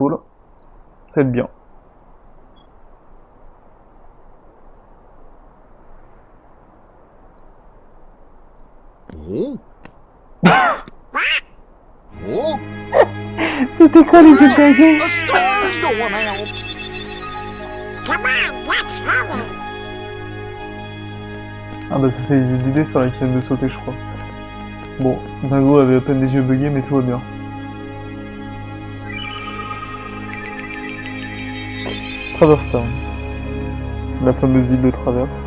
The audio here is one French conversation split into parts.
Voilà, ça va être bien. Oh. Oh. C'était quoi les Italiens? A star's going out. Come on, let's hurry. Ah bah ça c'est l'idée sur laquelle viennent de sauter je crois. Bon, Dingo avait à peine les yeux buggés mais tout va bien. Traverse Town. La fameuse ville de Traverse.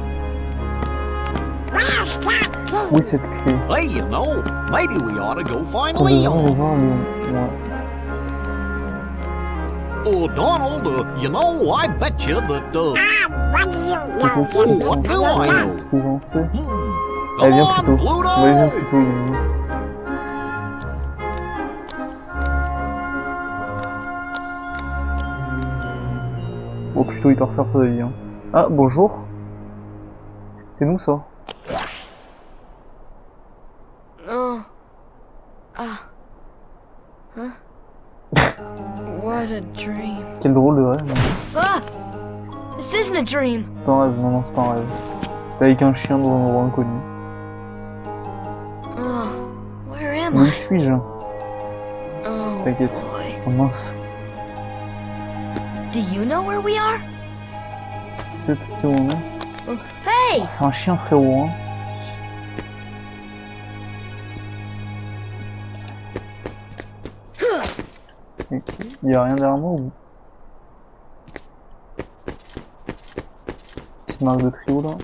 Where's that key? Oui cette clé. Hey, you know, maybe we ought to go find On devrait aller Leon. voir Léon. Ouais. Oh, Donald, you know, I bet you that, What do you C'est know? pour You what do I know? Pour avancer. Come Allez viens on, plus tôt. Pluto. Ouais viens plus tôt Léon. Bon plutôt il doit refaire sa vie hein. Ah bonjour. C'est nous ça. Oh. Ah. Huh? What a dream. Quel drôle de rêve. Hein. Ah! This isn't a dream. C'est pas un rêve, non non c'est pas un rêve. T'es avec un chien dans un endroit inconnu. Oh, where am Où I? suis-je? Oh T'inquiète. boy. Oh mince. Do you know where we are? C'est où on est? Hey! C'est un chien frérot hein. Il y a rien derrière moi ou? Petite marque de trio là.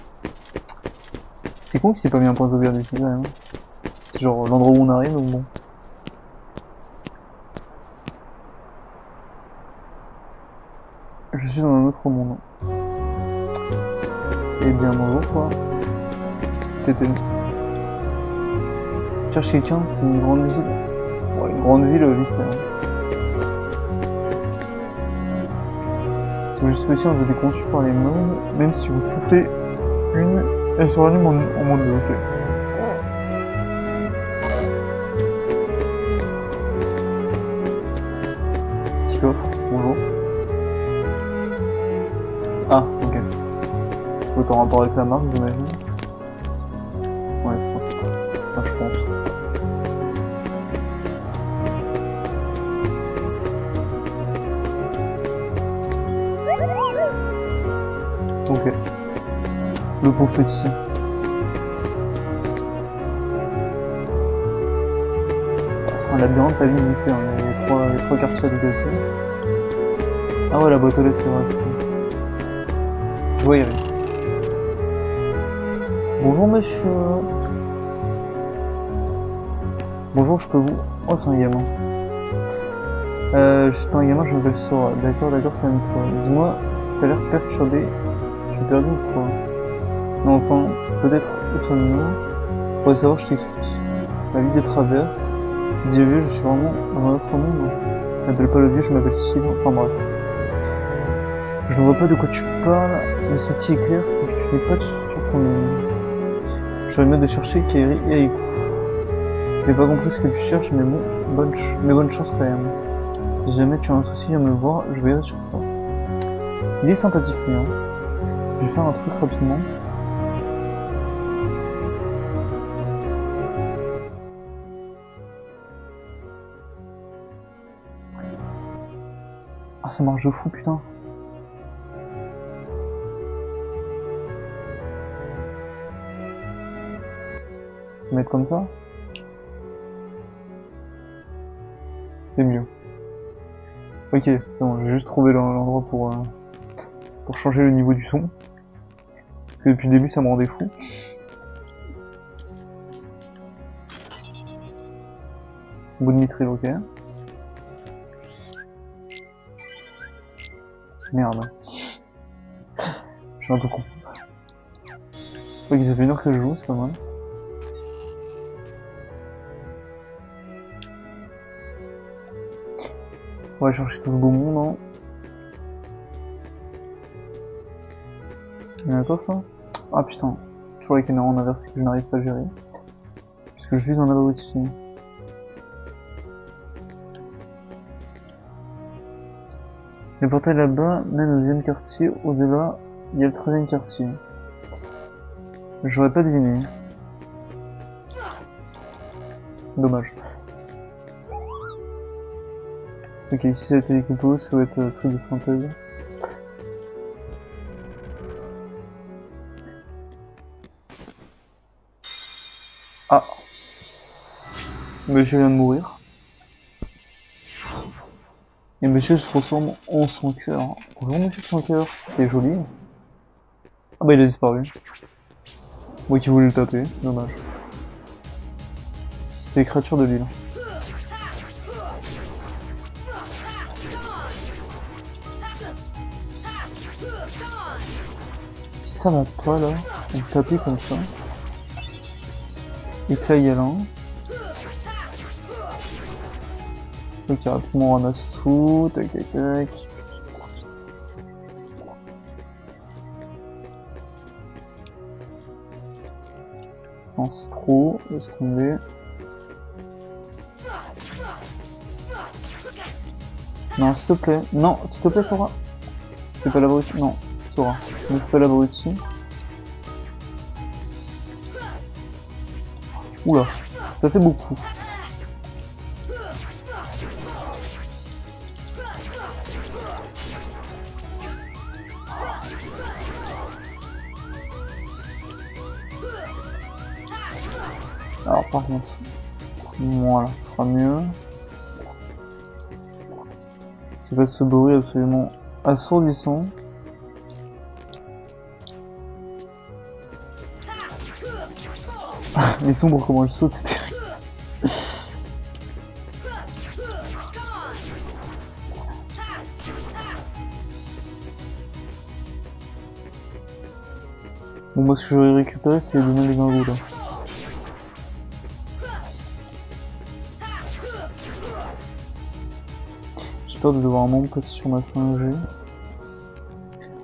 C'est con qu'il s'est pas mis un point de sauvegarde ici quand même. C'est genre l'endroit où on arrive donc bon. Je suis dans un autre monde. Eh bien bonjour toi. T'étais où? Tu cherches quelqu'un, c'est une grande ville. Ouais, une grande ville vite fait. Hein. Si vos dispositions ont été conçues par les modes, même si vous soufflez une, elles se rallument en mode 2, ok. Petit coffre, bonjour. Ah, ok. Autant rapport avec la marque, j'imagine. Ouais, c'est ça. Enfin, je pense. Ok. Le pauvre petit. C'est un labyrinthe, pas vite vite fait, hein. Il y a trois quartiers à déplacer. Ah ouais, la boîte aux lettres, c'est vrai. Je vois y aller. Bonjour monsieur. Bonjour, je peux vous... Oh, c'est un gamin. Je suis pas un gamin, je m'appelle Sora. D'accord, calme-toi. Dis-moi, t'as l'air perturbé. Je suis perdu ou quoi? Non, enfin, peut-être autonome. Pour savoir, je t'explique. La vie des traverses. Dis vieux, je suis vraiment dans un autre monde. Je m'appelle pas le vieux, je m'appelle Sylvain. Enfin bref. Je ne vois pas de quoi tu parles, mais ce qui est clair, c'est que tu n'es pas sur ton île. Je vais mettre de chercher Kairi et Aiku. Je n'ai pas compris ce que tu cherches, mais bon, bonne chance quand même. Si jamais tu as un souci à me voir, je veillerai sur toi. Il est sympathique, lui, hein. Je vais faire un truc rapidement. Ah, ça marche de fou, putain. Mettre comme ça. C'est mieux. Ok, c'est bon, j'ai juste trouvé l'endroit pour changer le niveau du son. Parce que depuis le début ça me rendait fou. Bout de mitril, ok. Merde. Je suis un peu con. Ok, ça fait 1 heure que je joue, c'est pas mal. On va chercher tout ce beau monde, hein. Il y a un coffre là? Ah putain, toujours les caméras en inversé que je n'arrive pas à gérer. Parce que je suis dans la route ici. Le portail là-bas mène au deuxième quartier. Au-delà, il y a le troisième quartier. J'aurais pas deviné. Dommage. Ok, ici ça va être les compos, ça va être truc de synthèse. Ah! Monsieur vient de mourir. Et monsieur se transforme en son cœur. Bonjour monsieur son cœur, c'est joli. Ah bah il a disparu. Moi qui voulais le taper, dommage. C'est les créatures de l'île. Ça va pas là, on peut taper comme ça. Éclat Yalin. Ok, rapidement on ramasse tout, tac tac tac. Pense trop, laisse tomber. Non, s'il te plaît. Non, s'il te plaît, Sora. C'est pas l'abruti. Non, Sora. Ne fais pas l'abruti. Oula, ça fait beaucoup. Alors par contre, voilà, ce sera mieux. C'est pas ce bruit absolument assourdissant. Les sombres, comment elles sautent, c'est terrible. Bon, moi ce que j'aurais récupéré, c'est donner les ingos là. J'ai peur de devoir un membre passer sur ma 5G.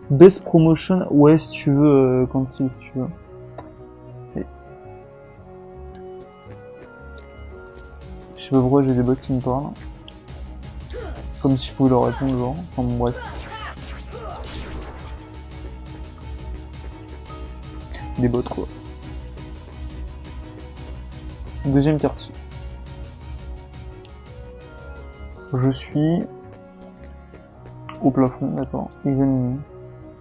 Best promotion, ouais, si tu veux, quand si tu veux. Et... je sais pas pourquoi j'ai des bots qui me parlent. Comme si je pouvais leur répondre, genre. Enfin bon, bref. Des bots quoi. Deuxième quartier. Je suis au plafond, d'accord. Examiner.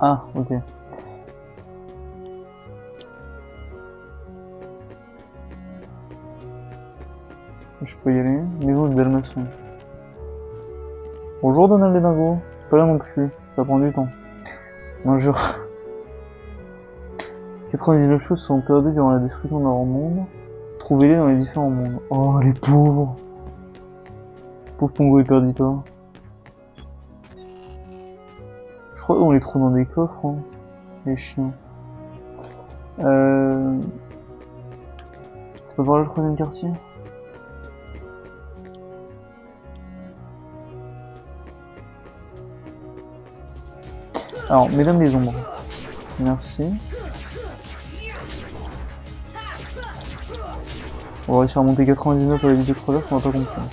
Ah, ok. Je peux y aller. Maison de Dalmatien. Bonjour Donald et Dingo. Pas là non plus. Ça prend du temps. Bonjour. 99 choses sont perdues durant la destruction de leur monde. Trouvez-les dans les différents mondes. Oh, les pauvres. Pauvre Pongo et Perdita. Je crois qu'on les trouve dans des coffres, hein. Les chiens. C'est pas par là le troisième quartier? Alors, mesdames les ombres. Merci. On va réussir à monter 99 à la vidéo 3 heures, on va pas comprendre.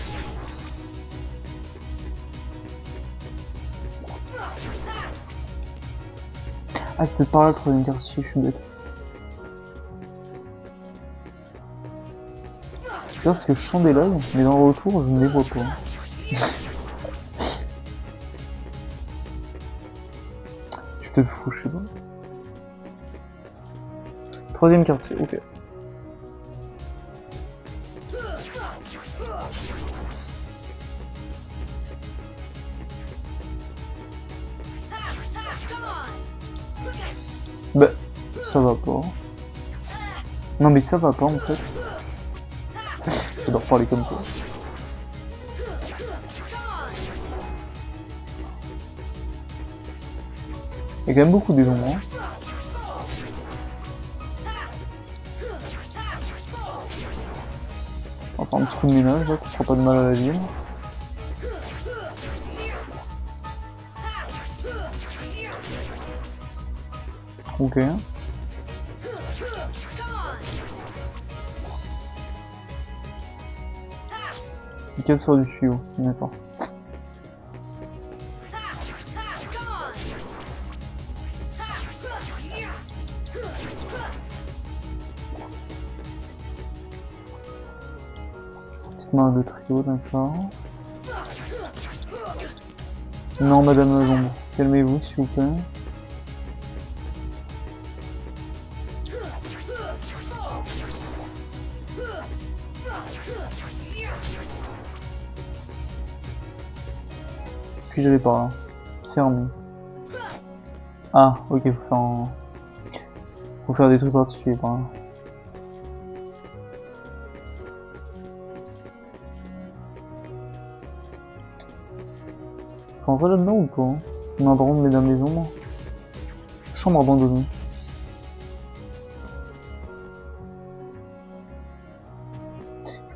Ah, c'est peut-être par là le troisième quartier, je suis bête. C'est parce que je sens des lags, mais dans le retour, je ne les vois pas. Je suis peut-être fou, je sais pas. Troisième quartier, ok. Bah, ça va pas. Non mais ça va pas en fait. J'adore parler comme ça. Il y a quand même beaucoup des ombres. Hein. On va faire un petit coup de ménage là, ça fera pas de mal à la ville. Ok. Une capture du tuyau, d'accord. marque de trio, d'accord. Non, madame Lombre, calmez-vous s'il vous plaît. Puis j'allais par là. Fermé. Ah, ok, faut faire des trucs particuliers par là. Faut rentrer là-dedans ou pas? On a un droit de mesdames les ombres. Chambre abandonnée.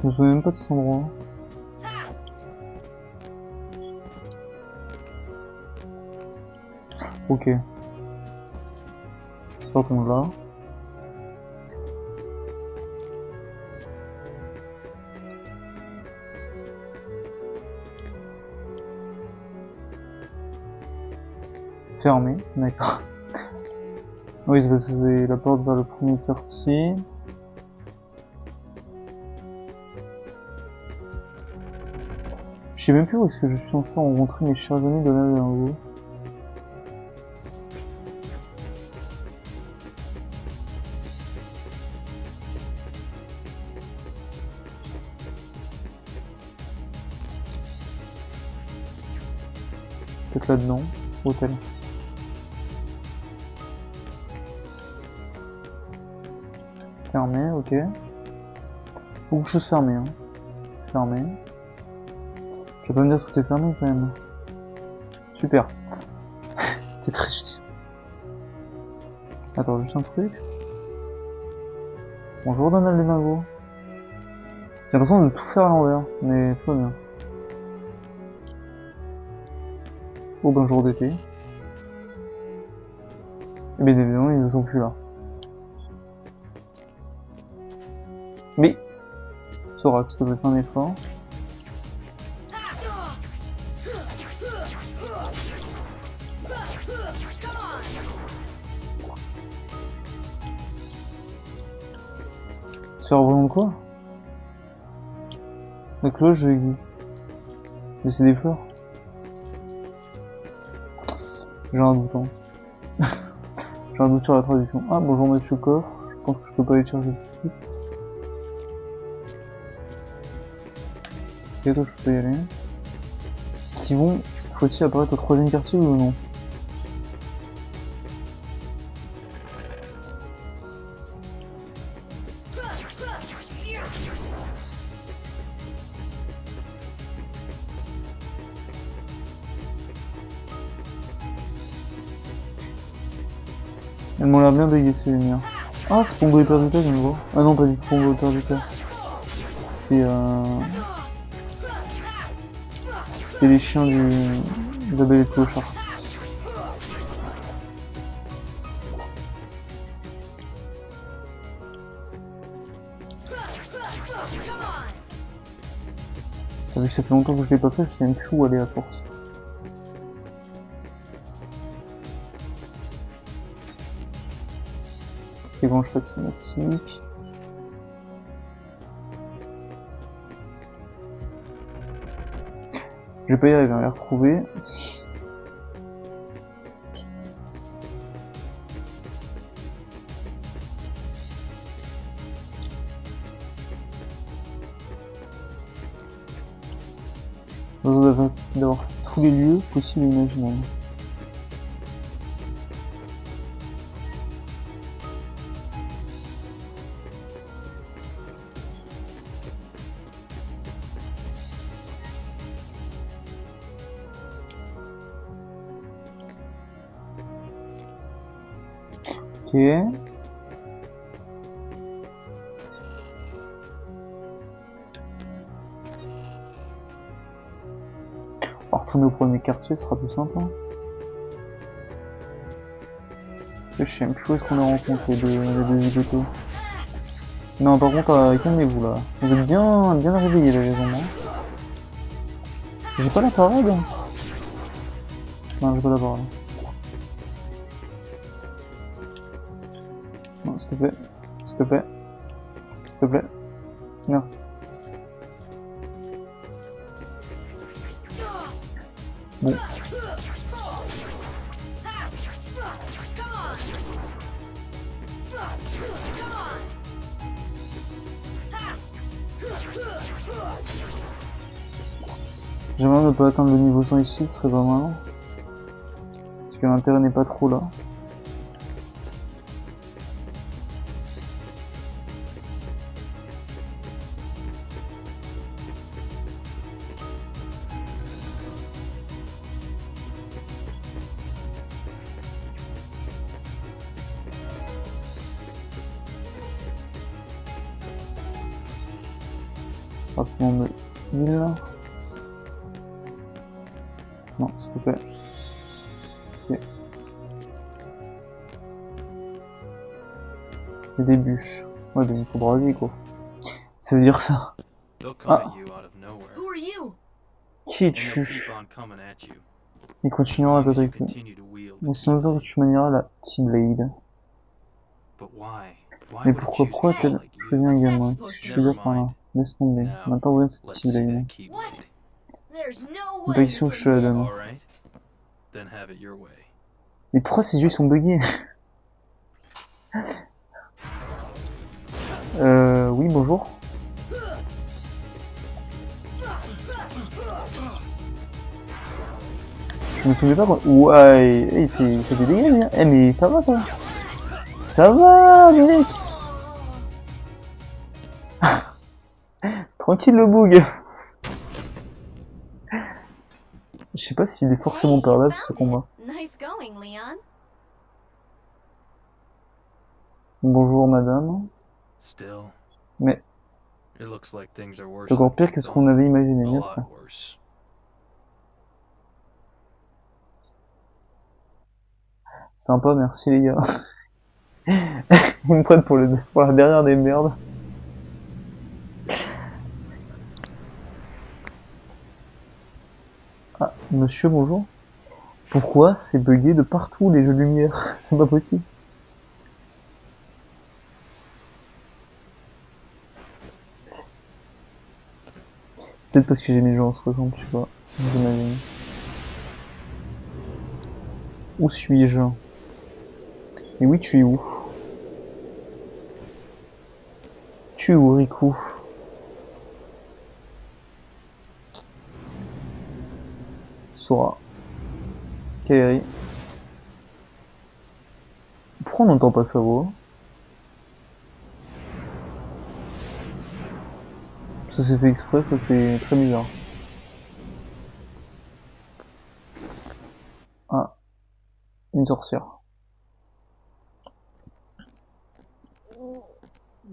Je me souviens même pas de cet endroit. Ok. Ça tombe là. Fermé, d'accord. Oui, c'est parce que c'est la porte vers le premier quartier. Je sais même plus où est-ce que je suis censé rencontrer mes chers amis de la Lingo. Peut-être là-dedans, hôtel. Fermé, ok. Beaucoup de choses fermées, hein. Fermé. Tu vas pas me dire que tout est fermé quand même. Super. C'était très utile. Attends, juste un truc. Bonjour Donald Lingo. J'ai l'impression de tout faire à l'envers, mais tout va bien. Au bon jour d'été. Et bien évidemment, ils ne sont plus là. Mais, Sora, s'il te plaît, fais un effort. Ça représente quoi? La cloche, je dis. Mais c'est des fleurs. J'ai un doute, hein. J'ai un doute sur la traduction. Ah, bonjour monsieur coffre. Je pense que je peux pas aller chercher tout de suite. Ok, toi je peux y aller. Est-ce qu'ils vont cette fois-ci apparaître au troisième quartier ou non? Elles m'ont l'air bien déguisées ces lumières. Ah, c'est Pongo et Perdita, je me vois. Ah non, pas du tout Pongo et Perdita. C'est les chiens de la Belle et le Clochard. Vu que ça fait longtemps que je l'ai pas fait, je sais même plus où aller à force. Évange pas de cinématique. Je vais pas y arriver à les retrouver. D'avoir tous les lieux possibles et imaginables. Ok. On va retourner au premier quartier, ce sera plus simple. Hein. Je sais même plus où est-ce qu'on a rencontré les deux zigotos. Non, par contre, calmez-vous là. Vous êtes bien réveillés là, les gens. J'ai pas la parade. Non, j'ai pas la parade. Non, s'il te plaît. S'il te plaît. S'il te plaît. Merci. Bon. J'aimerais ne pas atteindre le niveau 100 ici, ce serait pas mal. Parce que l'intérêt n'est pas trop là. Rapidement me heal. Non, s'il te plaît. Ok. Et des bûches. Ouais, ben il faut braser quoi. Ça veut dire ça. Ah. Who are you? Qui es-tu? Il continuera à t'attaquer. Mais sinon, toi, tu manieras la T-Blade. Mais pourquoi t'as choisi un gamin? Qu'est-ce que tu veux dire par là? Laisse tomber. Maintenant, vous cette T-Blade. What? There's no Une way. question je te la donne. Mais pourquoi ces yeux sont buggés? Oui, bonjour. Je me souviens pas quoi. Ouais, il fait des dégâts, bien. Eh, mais ça va, toi? Ça va, mec! Tranquille, le bug. Je sais pas s'il est forcément perdable, ce combat. Nice going, Leon. Bonjour, madame. Mais c'est encore pire que ce qu'on avait imaginé, bien sûr. Sympa, merci les gars. Ils me prennent pour la dernière des merdes. Ah, monsieur, bonjour. Pourquoi c'est bugué de partout les jeux de lumière? C'est pas possible. Peut-être parce que j'ai mis le jeu en 60, tu vois. J'imagine. Où suis-je? Et oui, tu es où? Tu es où, Riku? Sora. Kairi. Pourquoi on n'entend pas sa voix? Ça s'est fait exprès, ça c'est très bizarre. Ah. Une sorcière.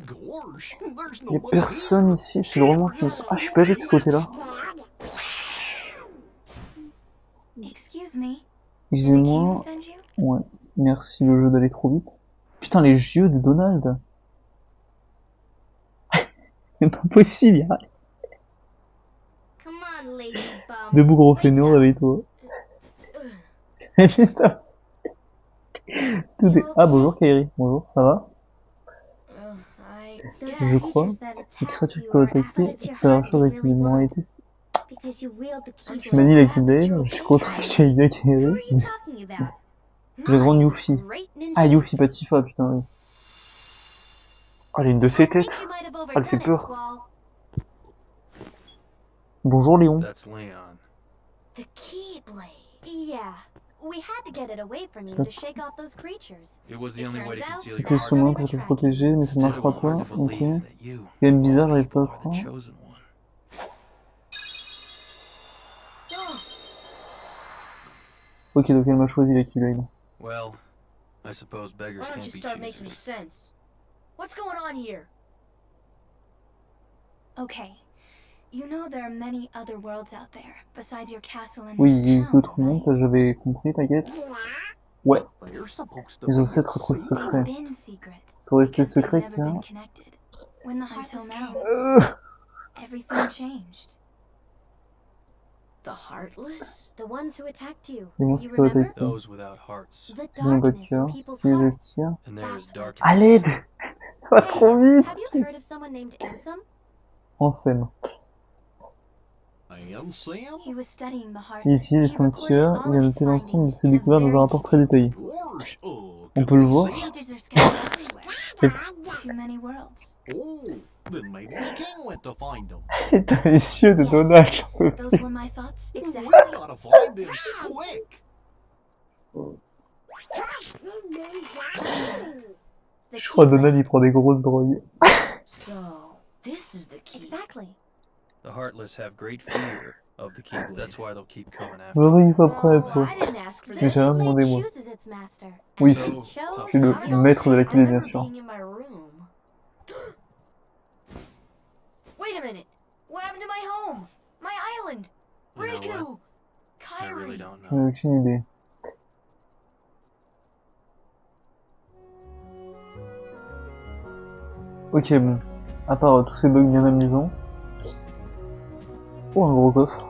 Gosh, there's Y'a nobody personne ici, c'est vraiment sinistre. Ah, je suis pas allé de ce côté-là. Excuse me. Excusez-moi. Send you? Ouais. Merci le jeu d'aller trop vite. Putain, les yeux de Donald. C'est pas possible, y'a... Come on, lazy bum. Debout gros fainéant, réveille-toi. Putain. Tout est... Ah, bonjour Kairi. Bonjour, ça va? Je crois. Les créatures qui peuvent attaquer, accélération d'activement a été... Tu manies la Keyblade, je suis content que tu aies bien Kairi. Le grand Yuffie. Ah, Yuffie, pas Tifa, putain, oui. Oh, elle a une de ses têtes. Ah, elle fait peur. Bonjour Léon. The Keyblade. Yeah. We had to get it away from you to shake off those creatures. C'est que ce moment pour te protéger, mais ça marche pas toi. Ok. Il y a une bizarre, j'arrive pas à croire. Ok, donc elle m'a choisi la Keyblade. Well, I suppose beggars Why don't can't you be start making choosers. sense? What's going on here? Okay. You know there are many other worlds out there, besides your castle and Oui, this il y a town, d'autres mondes, right? ça j'avais compris, t'inquiète. Ouais, They're supposed to ils ont be censés être trop secret. secrets. They've been secret, Ils sont restés because they've secrets, never tiens. been connected. When the Heartless came, Euh, everything changed. The Heartless? The ones who attacked you. Les You monstres qui peuvent remember? attaquer. Those without hearts. The Ils n'ont pas de darkness cœur, in people's qui les hearts. attire. And there is That's what- darkness. À l'aide! Ça va trop vite! Have you heard of someone named Ansem? En scène. And Sam? He was studying the heart. Il utilise les He 5 recorded tueurs, all il a of his noté l'ensemble de findings ses in a découvertes dans very un rapport très detailed- détaillé. Gosh, On can peut le we voir. see it? Pages are scattered everywhere. Too many worlds. Oh, then maybe the king went to find them. Putain, les yeux de Yes. Donald, j'en peux Those plus. were my thoughts We exactly. gotta find him quick. Trust me, Ninja. The Je crois key Donald il prend des grosses drogues. So, this is the key. Exactly. The Heartless have great fear of the Keyblade. That's why they'll keep coming after Vraiment you. il s'en prend à Well, toi. I didn't ask for Mais this. j'ai rien The demandé blade moi. chooses its master. Oui, So, It tough chose je suis le luck. how maître de la I clé bien remember sûr. being in my room. Wait a minute. What happened to my home? My island? You know Riku! what? I really Kyrie! don't J'en ai know. aucune idée. Ok bon, à part tous ces bugs bien amusants. Oh un gros coffre.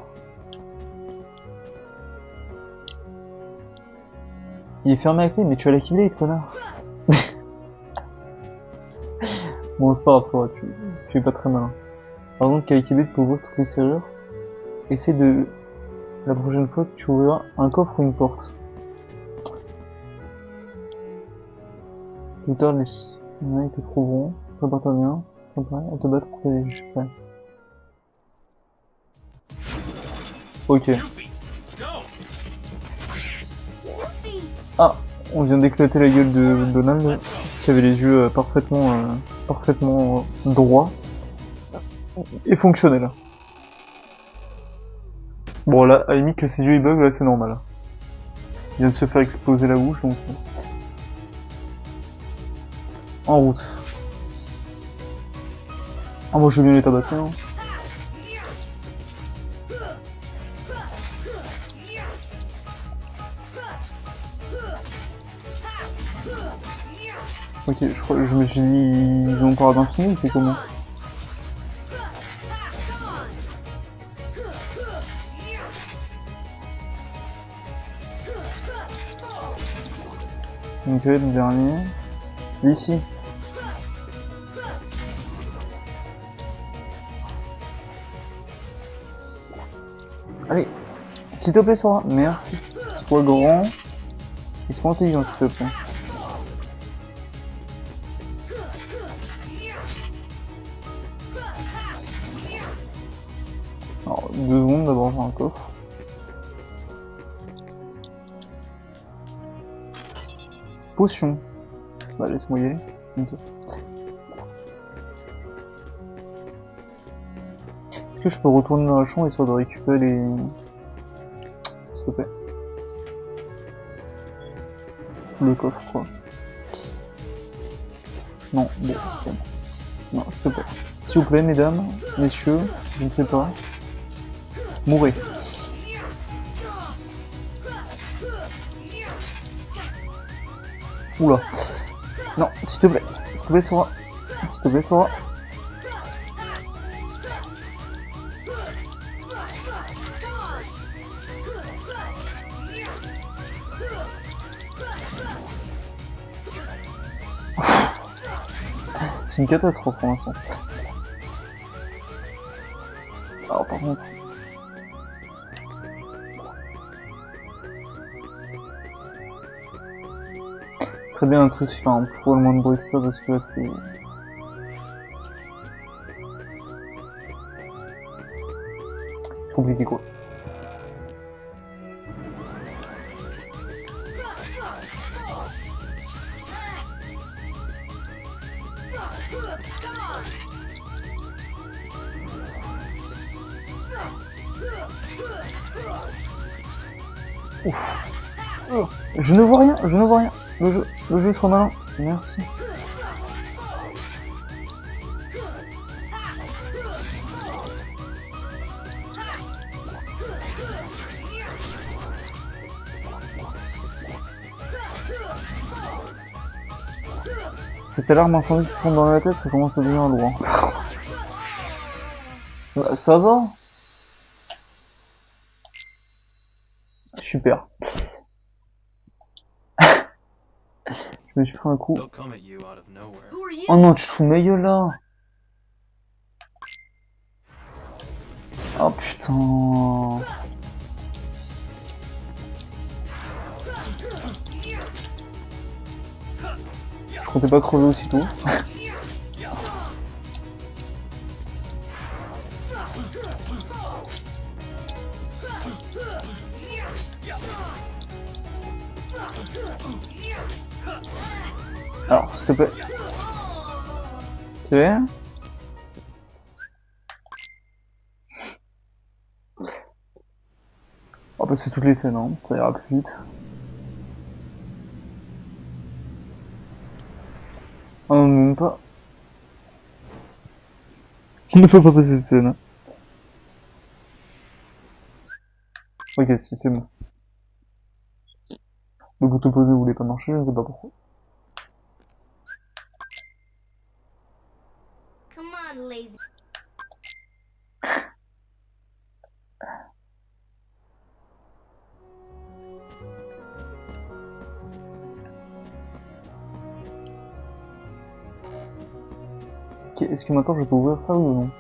Il est fermé à clé, mais tu as la Keyblade, connard. Bon c'est pas grave, ça va, tu es pas très malin. Par contre, qu'avec Keyblade pour ouvrir toutes les serrures, essaie de... La prochaine fois que tu ouvriras un coffre ou une porte. Plus tard, les humains te trouveront. Prépare-toi bien. Préparer à te battre pour les juges prêts. Ok. Ah, on vient d'éclater la gueule de Donald, qui avait les yeux parfaitement droits et fonctionnels. Bon là, à la limite que ses yeux ils bug, là c'est normal. Il vient de se faire exploser la bouche donc... En route. Ah moi je veux bien les tabasser hein. Ok, je me suis dit, ils ont pas d'infini, c'est comment? Ok, le dernier. Ici. Allez, s'il te plaît Sora, merci. Sois grand. Et sois intelligent s'il te plaît. Alors, 2 secondes d'abord, j'ai un coffre. Potion. Bah laisse-moi y aller. Ok. Est-ce que je peux retourner dans la chambre histoire de récupérer les... S'il te plaît. Le coffre quoi. Non, bon, ok. Non, s'il te plaît. S'il vous plaît, mesdames, messieurs, je ne sais pas. Mourrez. Oula. Non, s'il te plaît, Sora. S'il te plaît, Sora. C'est une catastrophe pour l'instant. Alors par contre... Ce serait bien un truc qui fait un poil moins de bruit que ça parce que là c'est... C'est compliqué quoi. Ouf. Oh, je ne vois rien, je ne vois rien. Le jeu soit malin. Merci. Cette alarme incendie qui tombe dans la tête, ça commence à devenir loin. Bah, ça va. Super. Je me suis pris un coup. They'll come at you out of nowhere. Who are you? Oh non, tu te fous de ma gueule là. Oh putain. Je comptais pas crever aussitôt. Alors, s'il te plaît. Tu veux? On va passer toutes les scènes, hein. Ça ira plus vite. Oh non, même pas. On ne peut pas passer cette scène. Ok, c'est bon. Le bouton posé voulait pas marcher, je ne sais pas pourquoi. Come on, lazy. Ok, est-ce que maintenant je peux ouvrir ça, oui ou non?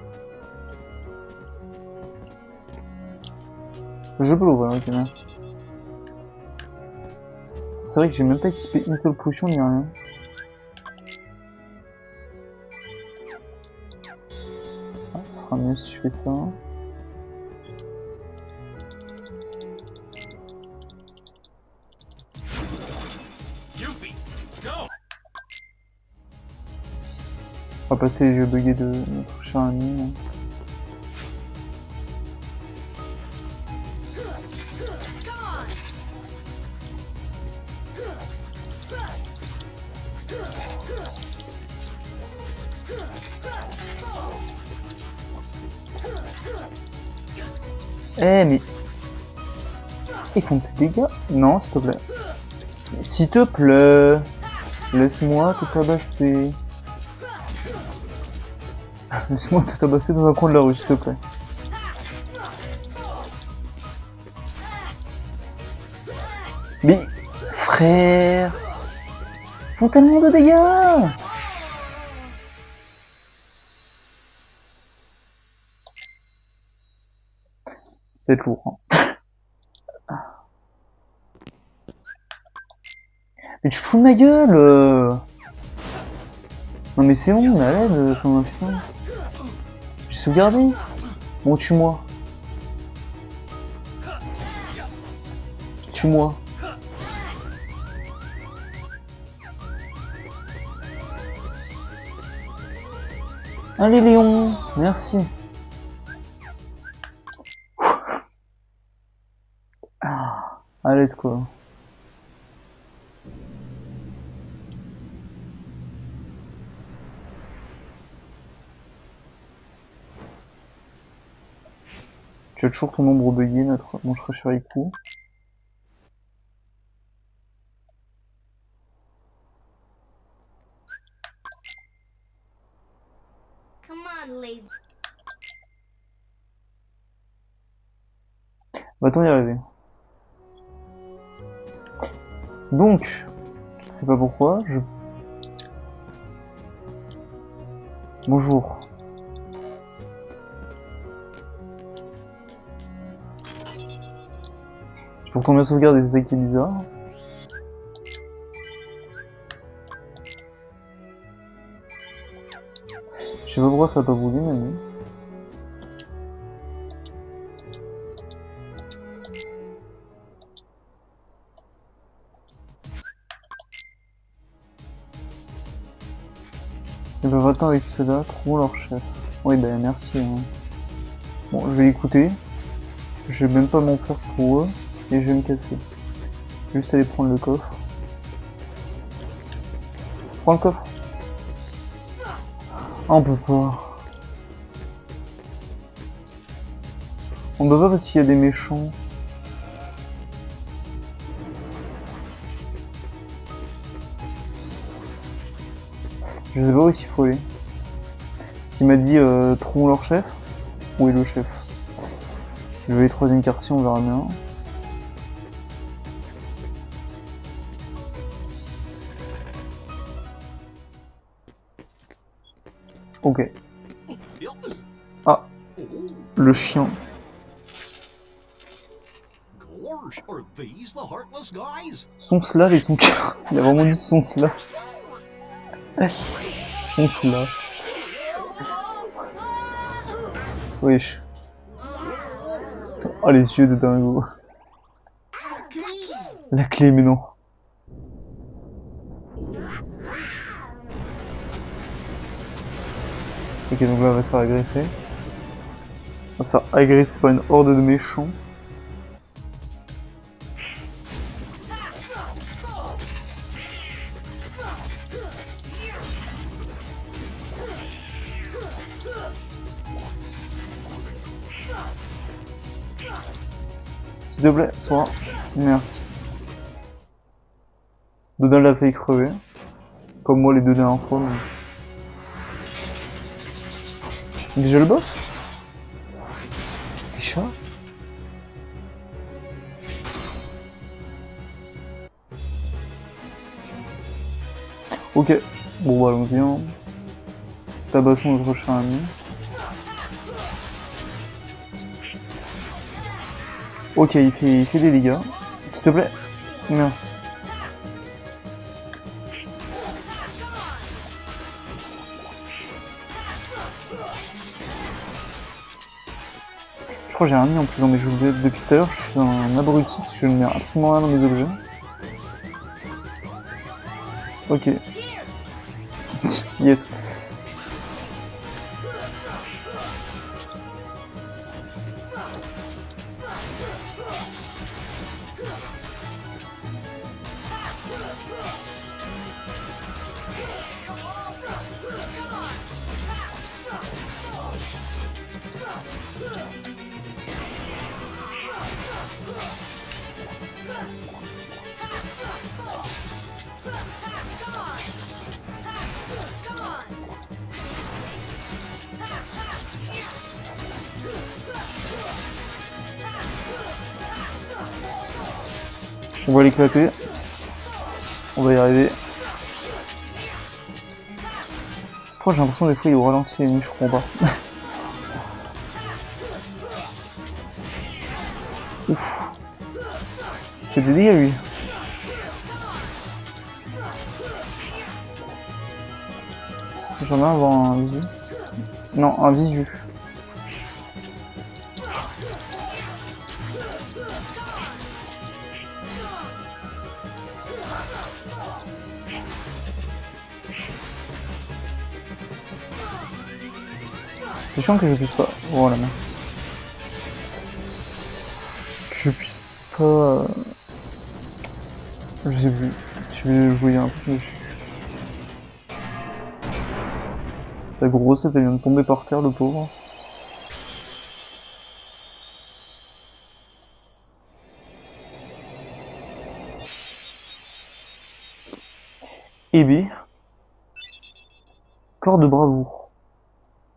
Je peux l'ouvrir, ok, merci. C'est vrai que j'ai même pas équipé une seule potion ni rien. Ah, ce sera mieux si je fais ça. On va passer les jeux buggés de notre cher ami. Eh mais... Ils font de ces dégâts? Non, s'il te plaît. S'il te plaît. Laisse-moi te tabasser. Laisse-moi te tabasser dans un coin de la rue, s'il te plaît. Mais... Frère... Ils font tellement de dégâts! C'est lourd. Hein. Mais tu fous de ma gueule Non mais c'est bon, on a l'aide, enfin putain. J'ai sauvegardé. Bon, tue-moi. Tue-moi. Allez Léon, merci. Allez de quoi. Tu as toujours ton ombre buggé, mon cher Riku. Come on, lazy. Va-t-on y arriver? Donc, je sais pas pourquoi, Bonjour. J'ai pourtant bien sauvegardé, c'est ça qui est bizarre. Je sais pas pourquoi ça a pas voulu, mais bon. Et ben va-t'en avec ceux-là, trouvons leur chef. Oui ben merci. Hein. Bon, je vais l'écouter. Je vais même pas m'en faire pour eux. Et je vais me casser. Juste aller prendre le coffre. Prends le coffre. Ah, on peut pas. On peut pas parce qu'il y a des méchants. Je sais pas où il faut aller. S'il m'a dit trouvons leur chef. Où est le chef? Je vais aller troisième quartier, on verra bien. Ok. Ah. Le chien. Gosh, are these the heartless guys? Son slave et son cœur. Il a vraiment dit son slave. Son slave. Wesh. Oh les yeux de dingo. La clé, mais non. Ok, donc là on va se faire agresser. On va se faire agresser par une horde de méchants. S'il te plaît, sois. Merci. Donald a failli crever. Comme moi les deux dernières fois. Mais... Déjà le boss? Déjà? Ok. Bon bah allons-y. Hein. Tabassons notre cher ami. Ok, il fait des dégâts. S'il te plaît. Merci. Je crois que j'ai rien mis en plus dans mes jeux depuis tout à l'heure. Je suis un abruti parce que je ne mets absolument rien dans mes objets. Ok. Yes. On va l'éclater. On va y arriver. Pourquoi j'ai l'impression des fois il est au ralenti et je comprends pas. Ouf. C'est des dégâts lui. J'aimerais avoir un visu. Non, un visu. C'est chiant que je puisse pas. Voilà. Que je puisse pas. Je sais plus. Je vais jouer un peu. Sa grossette elle vient de tomber par terre, le pauvre. Eh bien. Corps de bravoure.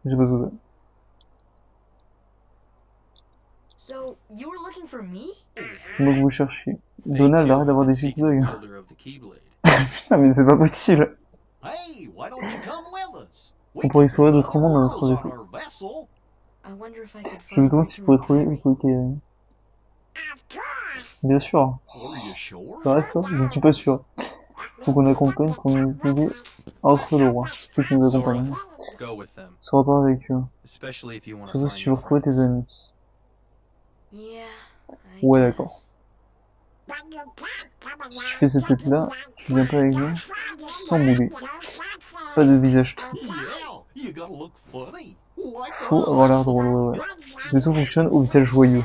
J'ai besoin de... So, you were looking for me? C'est moi que vous cherchez. Donald, arrête d'avoir des Seeking fils d'œil. the wielder of the Keyblade. Putain, mais c'est pas possible. Hey, why don't you come with us? On pourrait explorer d'autres mondes dans notre vaisseau. Our vessel. I wonder if I could Je me find demande si je pourrais trouver une coquille. Bien sûr. Are you sure? C'est vrai ça? Je suis pas sûr. Faut qu'on accompagne pour nous aider à retrouver le roi. Faut que nous accompagne. Go with them, Ça va pas avec eux. especially if you want to Surtout find si tu veux your retrouver friends. tes amis. Yeah. Ouais, d'accord. Si tu fais cette tête là, tu viens pas avec nous. Sans bouler. Pas de visage triste. Yeah, you gotta look funny. Like Faut avoir l'air drôle, ouais. Le vaisseau fonctionne au visage joyeux.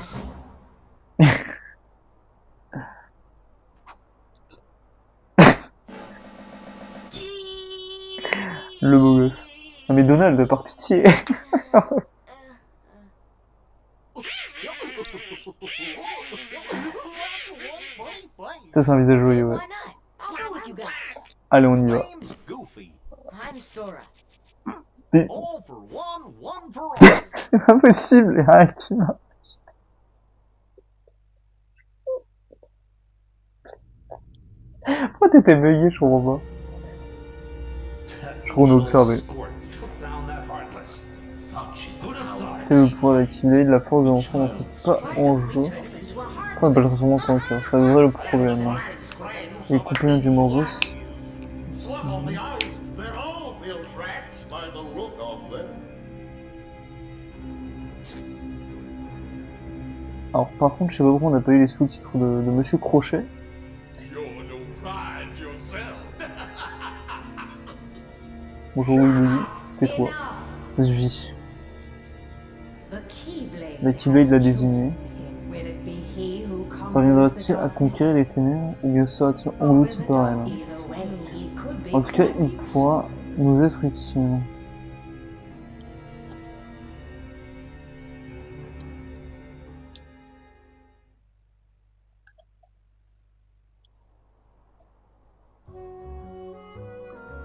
Le beau gosse. Ah mais Donald, par pitié. Ça c'est un visage joyeux, ouais. Why not? I'll go with you guys. Allez, on y va. Name's Goofy. I'm Sora. All for one for all. C'est pas possible, les rien qui marche. Pourquoi t'étais bugué, je comprends pas. Je crois qu'on a observé. Such is the power Quel est le pouvoir de la Keyblade? La force de l'enfant n'entre pas en jeu. Pourquoi on peut le transformer en tant que cœur? Ça devrait le problème. Hein. Et couper du Morbus. Some of the eyes, they're all built rats by the look of them. Alors par contre, je sais pas pourquoi on n'a pas eu les sous-titres de Monsieur Crochet. You're no prize yourself. Bonjour Willy, tais-toi. Zui. La Keyblade l'a désigné. Parviendra-t-il à conquérir les ténèbres ou bien sera-t-il englouti par elle? En tout cas, il pourra nous être utile.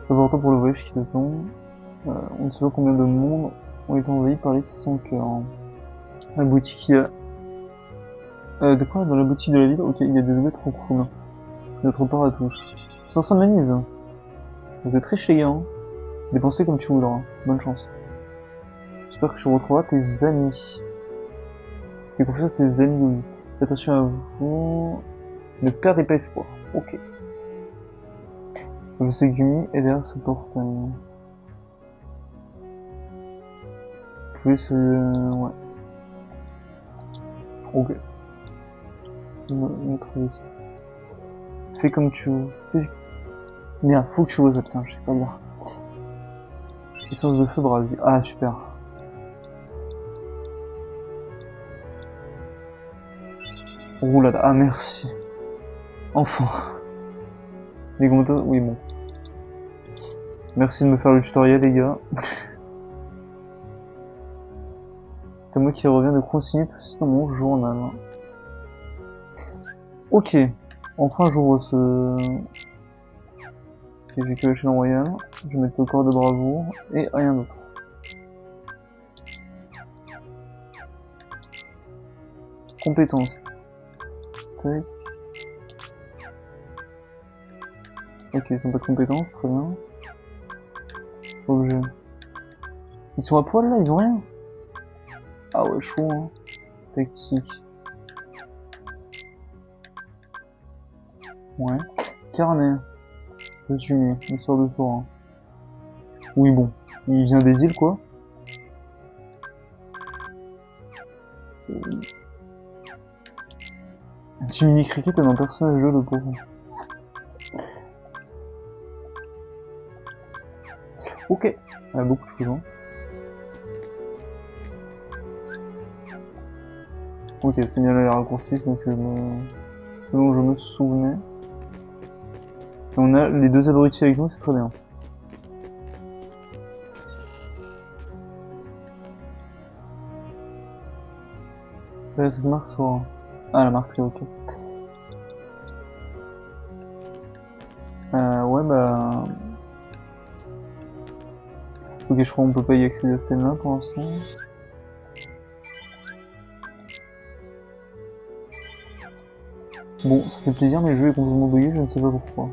C'est important pour le voyage qui attend. On ne sait pas combien de monde ont été envahis par les 600 cœurs. La boutique, il y a... de quoi? Dans la boutique de la ville? Ok, il y a des objets trop cool. Notre part à tous. 500 manises. Vous êtes riche les gars. Hein. Dépensez comme tu voudras. Bonne chance. J'espère que tu retrouveras tes amis. Fais confiance à tes amis, oui. Fais attention à vous. Ne perdez pas espoir. Ok. Le Segumi est derrière ce portail. Vous pouvez se... ouais. Ok. Notre ici. Fais comme tu veux. Merde, faut que tu vois ça, putain, je sais pas dire. Essence de feu brasier. Ah, super. Roulade. Ah, merci. Enfin. Les commentaires, oui, bon. Merci de me faire le tutoriel, les gars. C'est moi qui reviens de consigner tout ça dans mon journal. Ok. Enfin, j'ouvre ce... J'ai que l'échelon royal. Je vais mettre le corps de bravoure et rien d'autre. Compétences. Tac. Ok, ils n'ont pas de compétences, très bien. Objet. Ils sont à poil là, ils ont rien. Ah ouais, chaud hein. Tactique. Ouais. Carnet. Résumé. Histoire de Thorin. Oui bon. Il vient des îles quoi. Jiminy Cricket est un personnage de jeu de pauvre. Ok, il y a beaucoup de choses. Hein. Ok, c'est bien les raccourcis, donc selon je me souvenais. Et on a les deux abrutis avec nous, c'est très bien. Là, cette marque soit... Ah, la marque, ok. Ouais, bah... Ok, je crois qu'on peut pas y accéder à celle-là pour l'instant. Bon, ça fait plaisir, mais le jeu est complètement bugué, je ne sais pas pourquoi.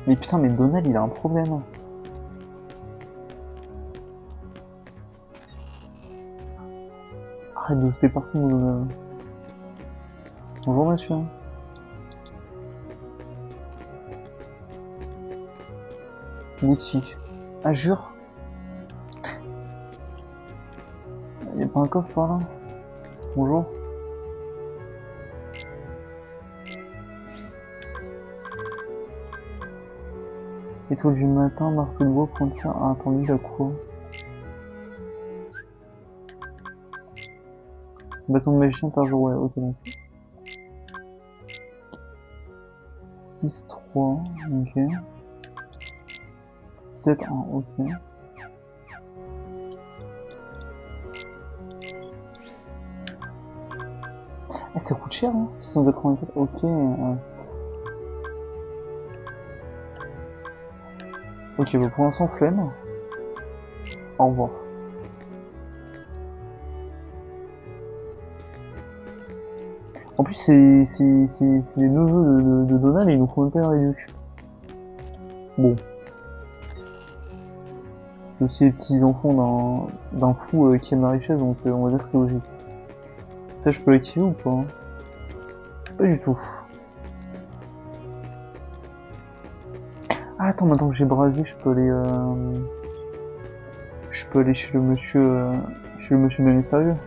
Mais putain, mais Donald, il a un problème. Arrête de sauter partout, mon Donald. Bonjour, monsieur. Boutique. Ah, jure. Il n'y a pas un coffre par là? Bonjour. Étoile du matin, marteau de bois, frontière a attendu la cour. Bâton de magicien, targe, ouais, ok donc. 6-3, ok. 7-1, ok. Ah, ça coûte cher, hein, 684, ok. Ok, bah pour l'instant, flemme. Au revoir. En plus, c'est les neveux de Donald et ils nous font même pas la réduction. Bon. C'est aussi les petits enfants d'un fou qui aime la richesse, donc on va dire que c'est logique. Ça, je peux l'activer ou pas hein? Pas du tout. Ah, attends, maintenant que j'ai brasé, je peux aller chez le monsieur bien mystérieux.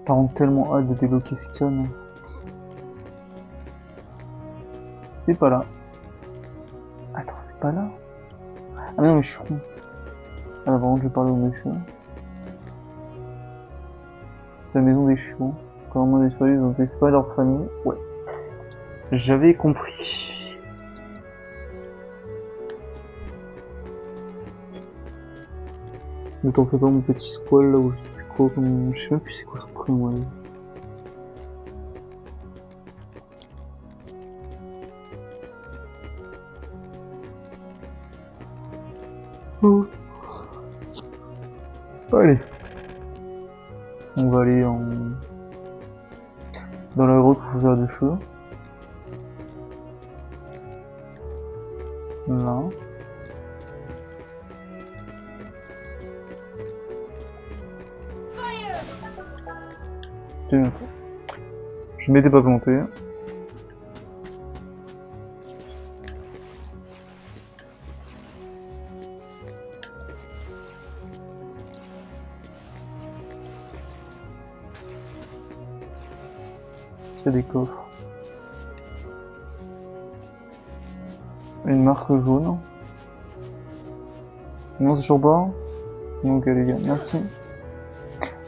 Par contre, tellement hâte de débloquer ce canne. C'est pas là. Attends, c'est pas là? Ah mais non, mais je suis con. Ah là, par contre, je vais parler au monsieur. C'est la maison des chiots. Quand on a disparu, ils ont disparu leur famille. Ouais. J'avais compris. Ne t'en fais pas, mon petit squal là où je sais plus quoi comme. Je sais même plus c'est quoi son prénom. Ouais. Oh. Allez. On va aller dans la grotte pour faire du feu. Là. C'est bien ça. Je m'étais pas planté. C'est des coffres. Une marque jaune. Non, c'est toujours pas. Donc les gars, merci.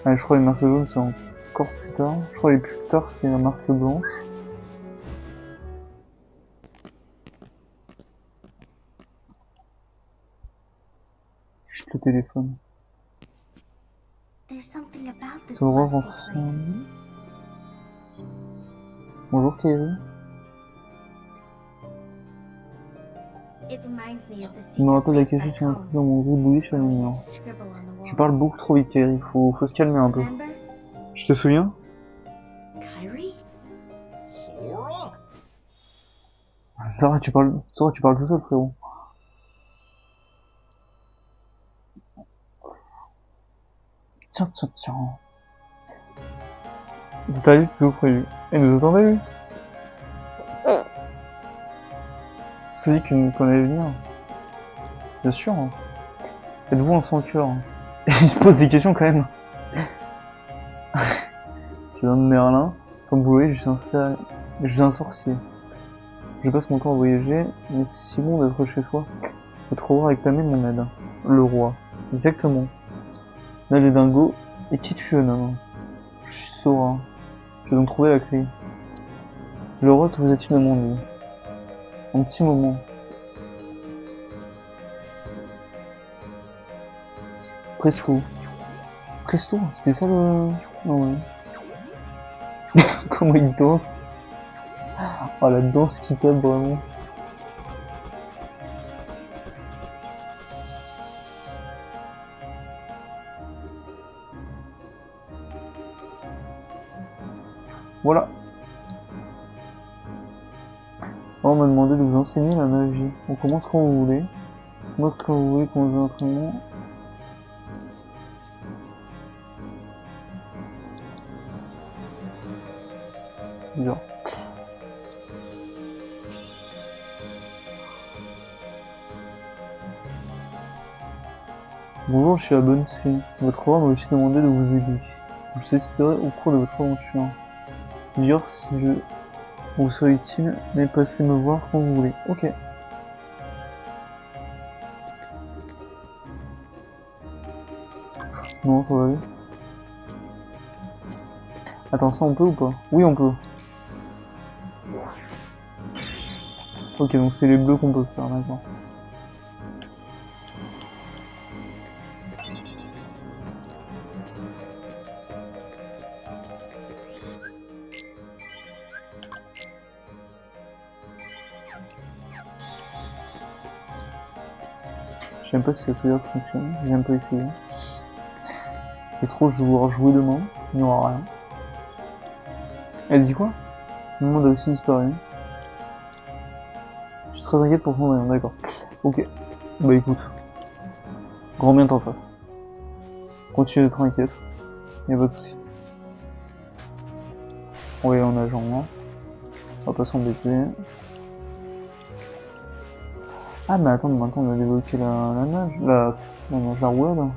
Allez, je crois que les marques jaunes c'est encore plus tard. Je crois que les plus tard c'est la marque blanche. Chut, le téléphone. There's something about this C'est Aurore musty rentrée. place. Bonjour Kerry. It reminds me of the Je me secret rappelle la place cachette back sur un home, truc dans mon gribouillis sur le where we mur. used to scribble on the Tu parles walls. beaucoup trop vite Kerry, faut se calmer un peu. Remember? Je te souviens? Kyrie? Sora? Sarah, tu parles tout seul frérot. Tiens. C'est allé plus haut prévu. Et nous attendait lui. C'est dit qu'on allait venir. Bien sûr. Hein. Êtes-vous un sans cœur? Il se pose des questions quand même. Tu viens de Merlin. Comme vous voyez, je suis un sorcier. Je passe mon temps à voyager, mais c'est si bon d'être chez soi. Votre roi réclamait mon aide. Le roi. Exactement. Là, les dingos. Et qui tu jeune homme? Je suis Sora. Je vais donc trouver la clé. Le roi te vous a-t-il demandé? Un petit moment. Presto. Presto? C'était ça le... Ah ouais. Comment il danse? Oh la danse qui tape vraiment. Voilà. On m'a demandé de vous enseigner la magie. On commence quand vous voulez. Moi quand vous voulez qu'on joue l'entraînement. Bizarre. Bonjour, je suis la bonne fée. Votre roi m'a aussi demandé de vous aider. Je vous solliciterai au cours de votre aventure. D'ailleurs, si je vous sois utile, mais passez me voir quand vous voulez. Ok. Non, ça va aller. Attends, ça on peut ou pas? Oui, on peut. Ok, donc c'est les bleus qu'on peut faire, d'accord. Je sais même pas si la sauvegarde fonctionne, j'ai un peu essayé. Ça se trouve, je vais pouvoir jouer demain. Il n'y aura rien. Elle dit quoi? Le monde a aussi disparu. Je suis très inquiète pour son rayon, d'accord. Ok. Bah écoute. Grand bien t'en face. Continue d'être inquiète. Y'a pas de soucis. Oui, on a genre là. On va pas s'embêter. Ah mais attends, maintenant on a débloqué la nage. La nage, la roulade.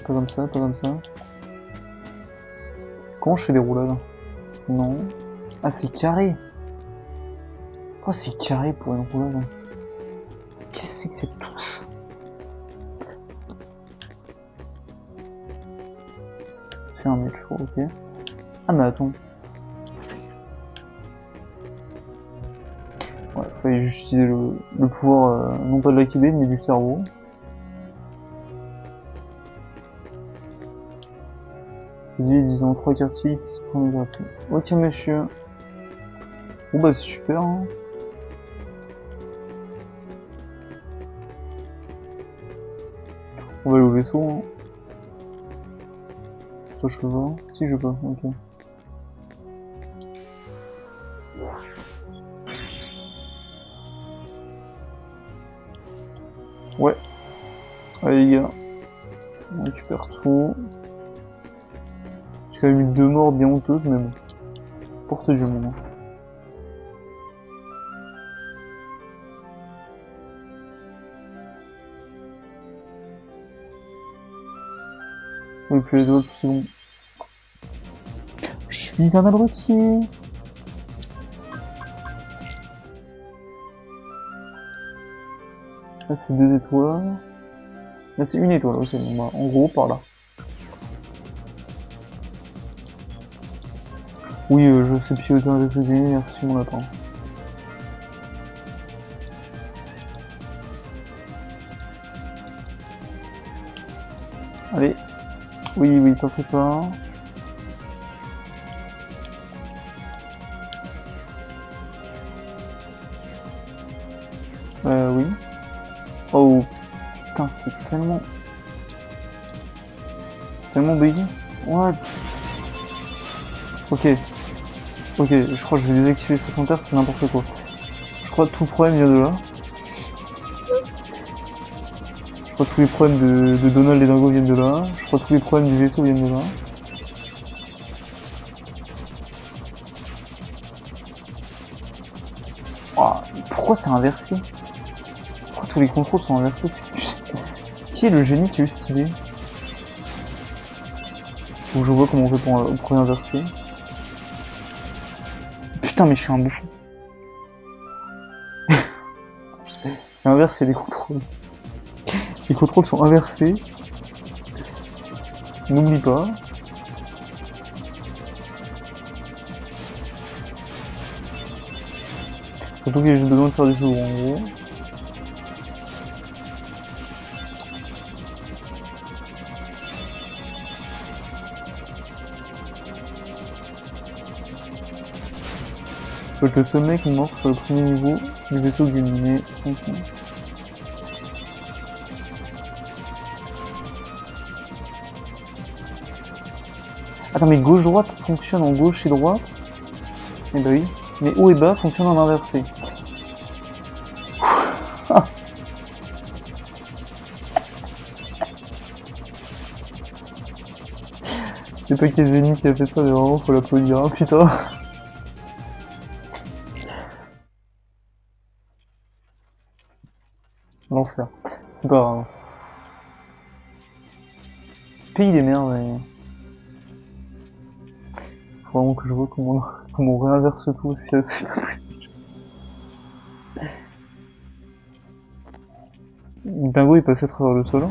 Pas comme ça, pas comme ça. Comment je fais des roulades? Non. Ah c'est carré. Oh c'est carré pour une roulade. Qu'est-ce que c'est que cette touche? Faire un mètre chaud, ok. Ah mais attends. Ouais, fallait juste utiliser le pouvoir, non pas de la keyblade mais du cerveau. C'est dit, disons 3 quartiers, 6 premiers quartiers. Ok monsieur. Bon bah c'est super hein. On va aller au vaisseau hein. Ça je peux pas. Si je peux, ok. Ouais. Allez les gars. On récupère tout. J'ai quand même eu 2 morts bien honteuses mais bon. Porte Dieu maintenant. Oui, puis les autres, c'est bon. Je suis un abruti. Là, c'est 2 étoiles. Là, c'est 1 étoile, ok, bon, bah, en gros, par là. Oui, je sais piloter un VTG, merci mon lapin. Allez. Oui, oui, t'en fais pas. Oui. Oh, putain, c'est tellement... C'est tellement buggy. What? Ok. Ok, je crois que je vais désactiver 60 Hz, c'est n'importe quoi. Je crois que tout problème vient de là. Je crois que tous les problèmes de Donald et Dingo viennent de là. Je crois que tous les problèmes du vaisseau viennent de là. Oh, pourquoi c'est inversé? Pourquoi tous les contrôles sont inversés? Qui est le génie qui a eu cette idée? Faut que je vois comment on fait pour inverser. Putain mais je suis un bouffon. C'est inversé les contrôles. Les contrôles sont inversés. N'oublie pas. Surtout que j'ai besoin de faire des choses en gros. Faut que le seul mec mort sur le premier niveau du vaisseau du miné. Attends mais gauche-droite fonctionne en gauche et droite? Eh bah oui. Mais haut et bas fonctionnent en inversé. C'est pas quel génie qui a fait ça mais vraiment faut l'applaudir hein putain. L'enfer. C'est pas grave. Pays des merdes. Faut vraiment que je vois comment on réinverse tout aussi assez. Bingo il passait à travers le sol.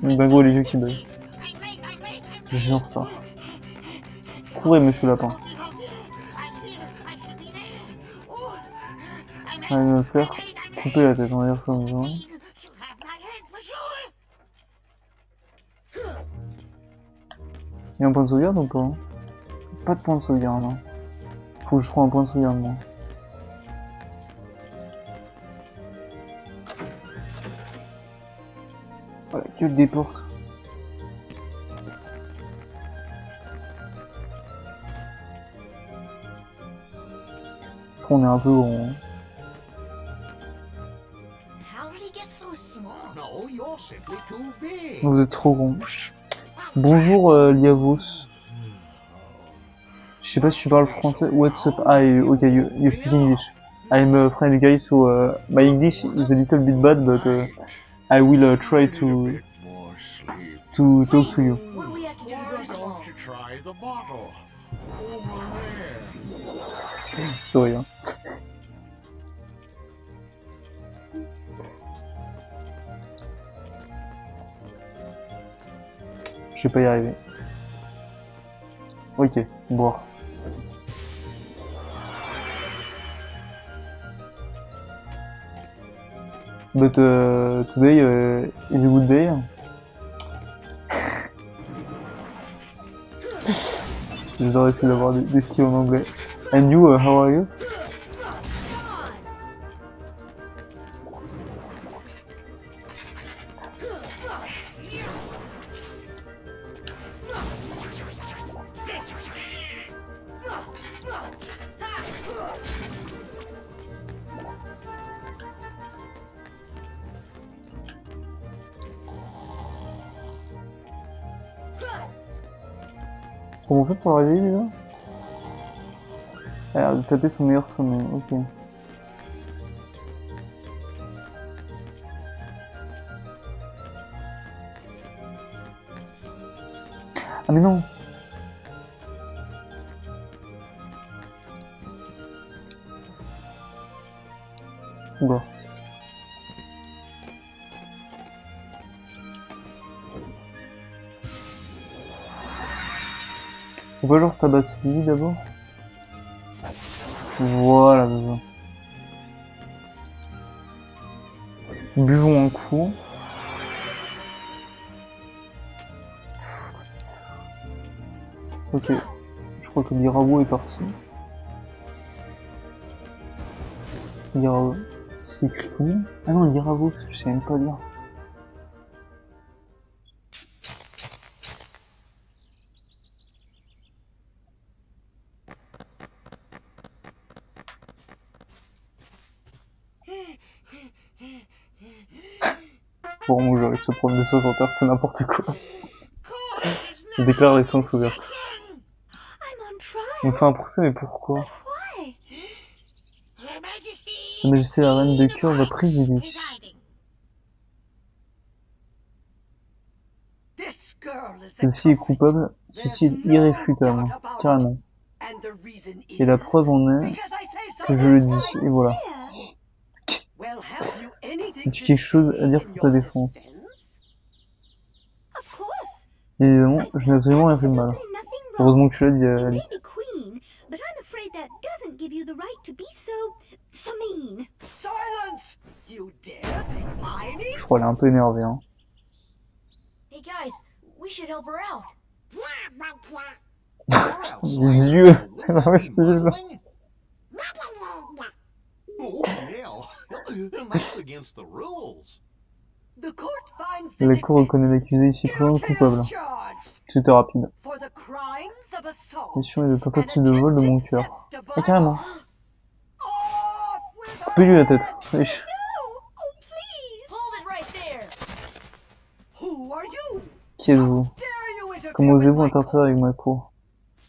Bingo a les yeux qui bug. Je suis en retard. Courez monsieur Lapin. Allez me faire couper la tête, on va dire ça en disant. Y'a un point de sauvegarde ou pas? Pas de point de sauvegarde. Hein. Faut que je trouve un point de sauvegarde moi. Que des portes. Je crois qu'on est un peu grand. Hein. How did he get so small? No, you're simply too big. Vous êtes trop grand. Bonjour Liavos. Je sais pas si tu parles français. What's up? Ah, okay, you speak English. I'm a friendly guy, so my English is a little bit bad, but I will try Need a bit more sleep. to talk to you. What do we have to do to Why grow small? don't you try the bottle? Over there. Sorry. Hein. Je vais pas y arriver. Ok, boire. But today is a good day. Je dois essayer d'avoir des skills en anglais. And you, how are you? Comment on fait pour arriver déjà? Elle a l'air de taper son meilleur sommeil, ok. Ah mais non! Oula. On va genre tabasser lui d'abord. Voilà, c'est ça. Buvons un coup. Ok, je crois que l'Irawo est parti. L'Irawo, c'est écrit comment? Ah non, l'Irawo, je sais même pas lire. Pour moi, j'arrive à se prendre des 60 heures, c'est n'importe quoi. Je déclare les séances ouvertes. I'm on trial. On me fait un procès, mais pourquoi? Why? Sa Majesté la Reine de Cœur va présider. Cette fille est coupable, ceci est irréfutable, carrément. Et la preuve en est que je le dis, et voilà. As-tu quelque chose à dire pour ta défense? Of course. Évidemment, je n'ai absolument rien fait de mal. Nothing wrong. Heureusement que tu l'as dit, You may Alice. be queen, but I'm afraid that doesn't give you the right to be so mean. Silence! You dare defy me? Je crois qu'elle est un peu énervée, hein. Hey guys, we should help her out. Les yeux! Non, mais c'est juste- Oh, yeah. And that's against the rules. The court finds La cour reconnaît l'accusé ici présent coupable. C'était rapide. for the crimes of assault. Mission est de tentative de vol de mon cœur. Ah, carrément. Off with Coupez-lui la tête. Wesh. Oh, please. Hold it right there. Who are you? Qui êtes-vous? Dare you interfere Comment with osez-vous my interférer avec ma cour?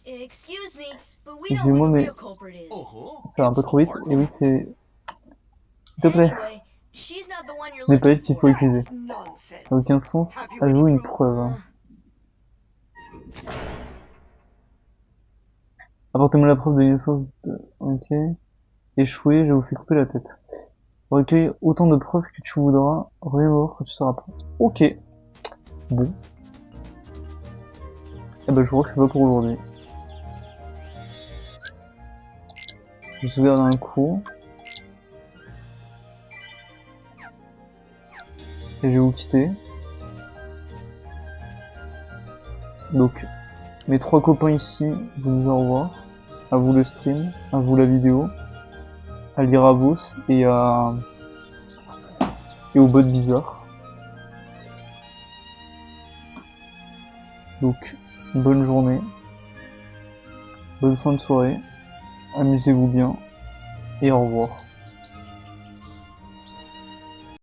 Excuse me, but we know Excusez-moi, who the mais real culprit is. Uh-huh. ça va un peu trop vite. Et oui, c'est... S'il te plaît. Anyway, she's not the one you're Ce n'est pas elle looking qu'il faut for. accuser. Nonsense. Ça n'a aucun sens. Avez-vous une preuve? Apportez-moi la preuve de naissance de... Ok. Échoué, je vous fais couper la tête. Recueille autant de preuves que tu voudras. Reviens quand tu seras prêt. Ok. Bon. Eh ben, je crois que c'est pas pour aujourd'hui. Je sauvegarde un coup. Et je vais vous quitter. Donc, mes 3 copains ici vous disent au revoir. À vous le stream, à vous la vidéo, à l'Iravos et au bot bizarre. Donc, bonne journée, bonne fin de soirée, amusez-vous bien, et au revoir.